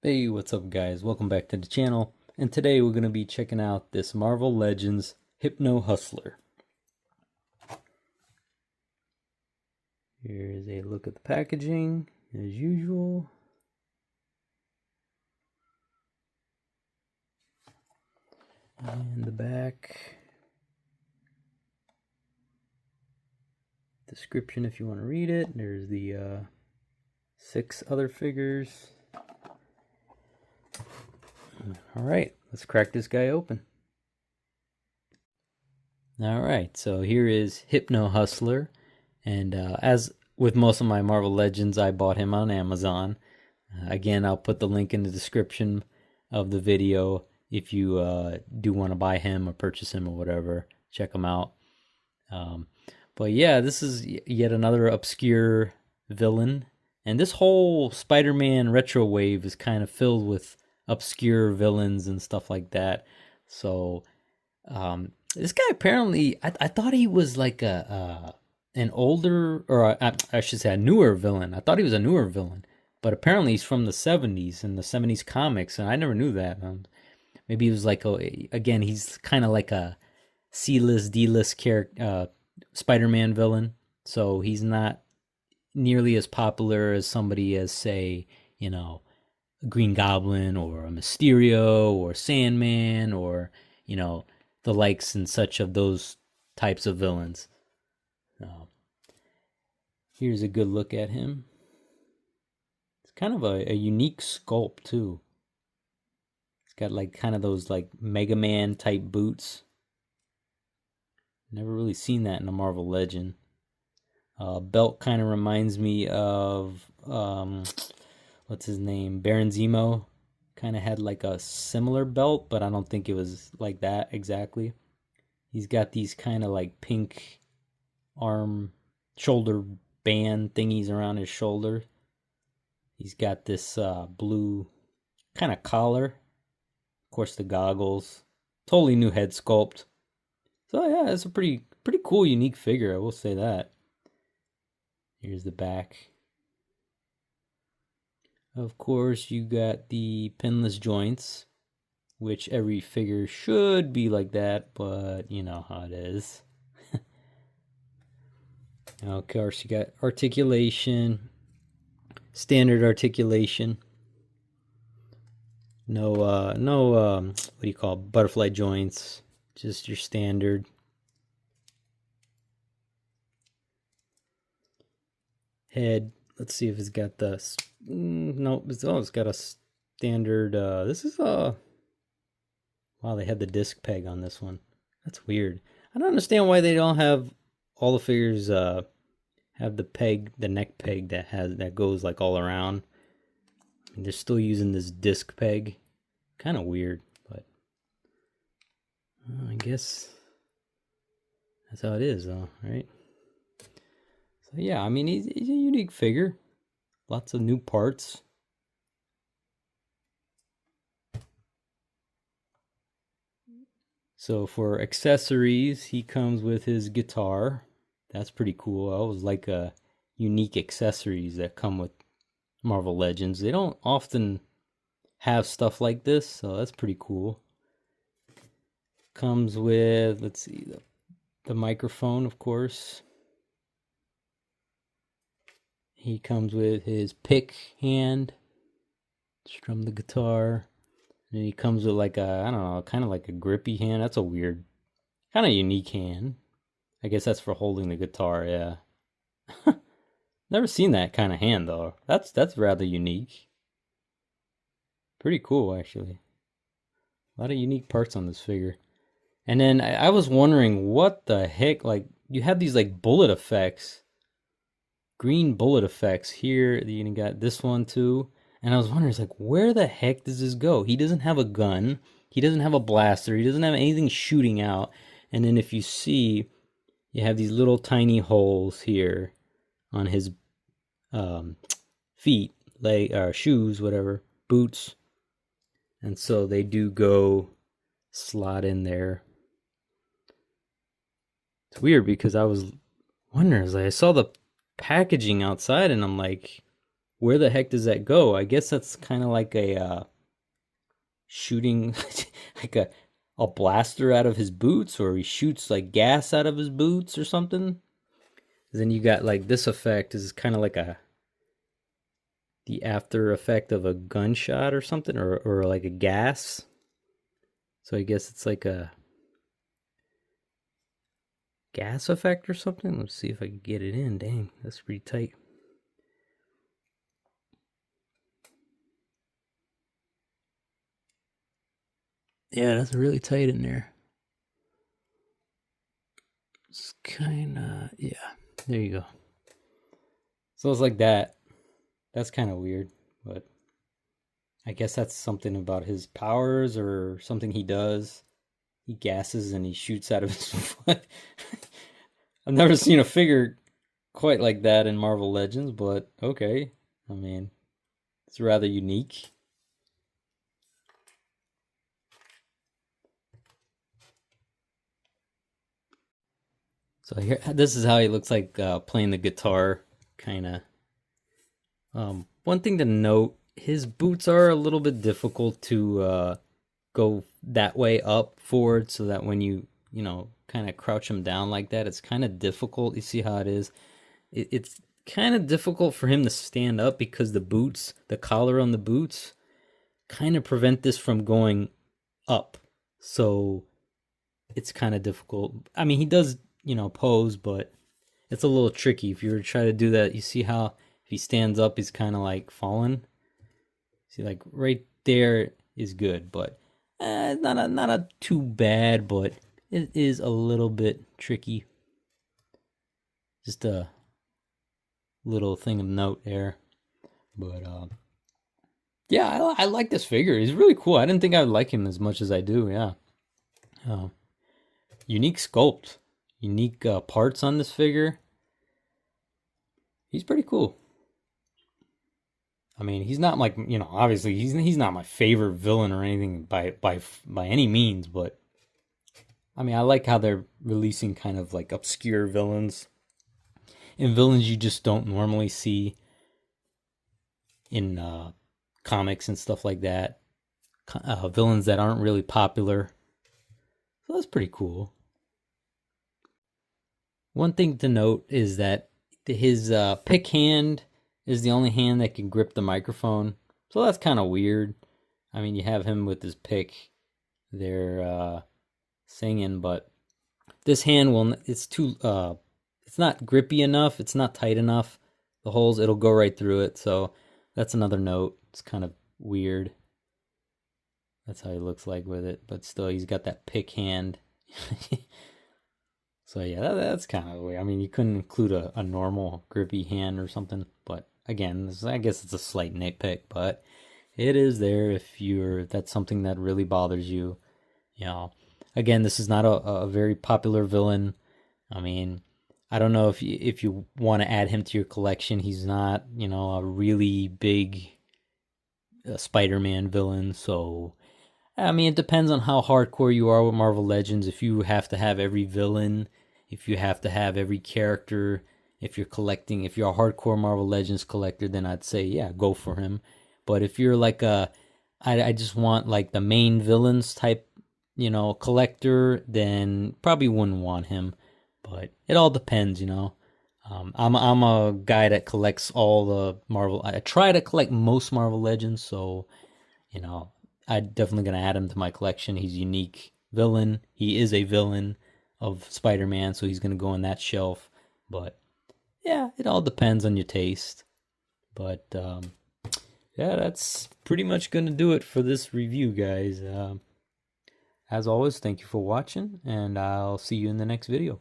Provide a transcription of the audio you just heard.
Hey, what's up guys? Welcome back to the channel. And today we're going to be checking out this Marvel Legends Hypno Hustler. Here's a look at the packaging, as usual. And the back. Description if you want to read it. There's the 6 other figures. Alright, let's crack this guy open. Alright, so here is Hypno Hustler. And as with most of my Marvel Legends, I bought him on Amazon. Again, I'll put the link in the description of the video if you do want to buy him or purchase him or whatever. Check him out. But yeah, this is yet another obscure villain. And this whole Spider-Man retro wave is kind of filled with obscure villains and stuff like that. So this guy apparently, I thought he was like an older, or I should say a newer villain. I thought he was a newer villain, but apparently he's from the 70s, in the 70s comics, and I never knew that. Maybe he was like, again, he's kind of like a C-list, D-list character, Spider-Man villain, so he's not nearly as popular as somebody as, say, you know, a Green Goblin or a Mysterio or Sandman or, you know, the likes and such of those types of villains. Here's a good look at him. It's kind of a unique sculpt too. It's got like kind of those like Mega Man type boots. Never really seen that in a Marvel Legend. Belt kind of reminds me of what's his name? Baron Zemo. Kind of had like a similar belt, but I don't think it was like that exactly. He's got these kind of like pink arm shoulder band thingies around his shoulder. He's got this blue kind of collar. Of course, the goggles. Totally new head sculpt. So yeah, it's a pretty cool, unique figure. I will say that. Here's the back. Of course, you got the pinless joints, which every figure should be like that, but you know how it is. Of course, you got articulation, standard articulation. No, what do you call it? Butterfly joints? Just your standard. Head. Let's see if it's got the. Nope. It's got a standard. This is a. Wow, they had the disc peg on this one. That's weird. I don't understand why they don't have all the figures have the peg, the neck peg that goes like all around. I mean, they're still using this disc peg. Kind of weird, but I guess that's how it is, though, right? So yeah, I mean, he's a unique figure. Lots of new parts. So for accessories, he comes with his guitar. That's pretty cool. I always like unique accessories that come with Marvel Legends. They don't often have stuff like this, so that's pretty cool. Comes with, let's see, the microphone, of course. He comes with his pick hand, strum the guitar. And he comes with like a, I don't know, kind of like a grippy hand. That's a weird, kind of unique hand. I guess that's for holding the guitar, yeah. Never seen that kind of hand though. That's rather unique. Pretty cool actually. A lot of unique parts on this figure. And then I was wondering what the heck, like you have these like bullet effects. Green bullet effects here. You got this one too. And I was wondering, it's like, where the heck does this go? He doesn't have a gun. He doesn't have a blaster. He doesn't have anything shooting out. And then if you see, you have these little tiny holes here on his feet, shoes, whatever, boots. And so they do go slot in there. It's weird because I was wondering, like, I saw the packaging outside and I'm like, where the heck does that go? I guess that's kind of like a shooting like a blaster out of his boots, or he shoots like gas out of his boots or something. Then you got like this effect is kind of like the after effect of a gunshot or something, or like a gas. So I guess it's like a gas effect or something. Let's see if I can get it in. Dang, that's pretty tight. Yeah, that's really tight in there. It's kind of, yeah, there you go. So it's like that. That's kind of weird, but I guess that's something about his powers or something he does. He gasses and he shoots out of his foot. I've never seen a figure quite like that in Marvel Legends, but okay. I mean, it's rather unique. So here, this is how he looks like playing the guitar, kind of. One thing to note, his boots are a little bit difficult to go that way up forward, so that when you kind of crouch him down like that, it's kind of difficult. You see how it is? It's kind of difficult for him to stand up because the boots, the collar on the boots, kind of prevent this from going up. So it's kind of difficult. I mean, he does, pose, but it's a little tricky. If you were to try to do that, you see how if he stands up, he's kind of like falling. See, like right there is good, but not too bad, but it is a little bit tricky. Just a little thing of note there, but yeah, I like this figure. He's really cool. I didn't think I would like him as much as I do. Yeah, unique sculpt, unique parts on this figure. He's pretty cool. I mean, he's not like, obviously he's not my favorite villain or anything by any means, but I mean, I like how they're releasing kind of like obscure villains and villains you just don't normally see in comics and stuff like that. Villains that aren't really popular. So that's pretty cool. One thing to note is that his pick hand is the only hand that can grip the microphone. So that's kind of weird. I mean, you have him with his pick there singing, but this hand it's not grippy enough. It's not tight enough. The holes, it'll go right through it. So that's another note. It's kind of weird. That's how he looks like with it. But still, he's got that pick hand. So yeah, that's kind of weird. I mean, you couldn't include a normal grippy hand or something. But again, I guess it's a slight nitpick. But it is there if that's something that really bothers you. Again, this is not a very popular villain. I mean, I don't know if you want to add him to your collection. He's not, a really big Spider-Man villain. So, I mean, it depends on how hardcore you are with Marvel Legends. If you have to have every villain, if you have to have every character, if you're a hardcore Marvel Legends collector, then I'd say, yeah, go for him. But if you're like I just want like the main villains type, collector, then probably wouldn't want him. But it all depends, I'm a guy that collects all the Marvel. I try to collect most Marvel Legends, so I'm definitely gonna add him to my collection. He's a unique villain. He is a villain of Spider-Man, so he's gonna go on that shelf. But yeah, it all depends on your taste. But yeah, that's pretty much gonna do it for this review, guys. As always, thank you for watching, and I'll see you in the next video.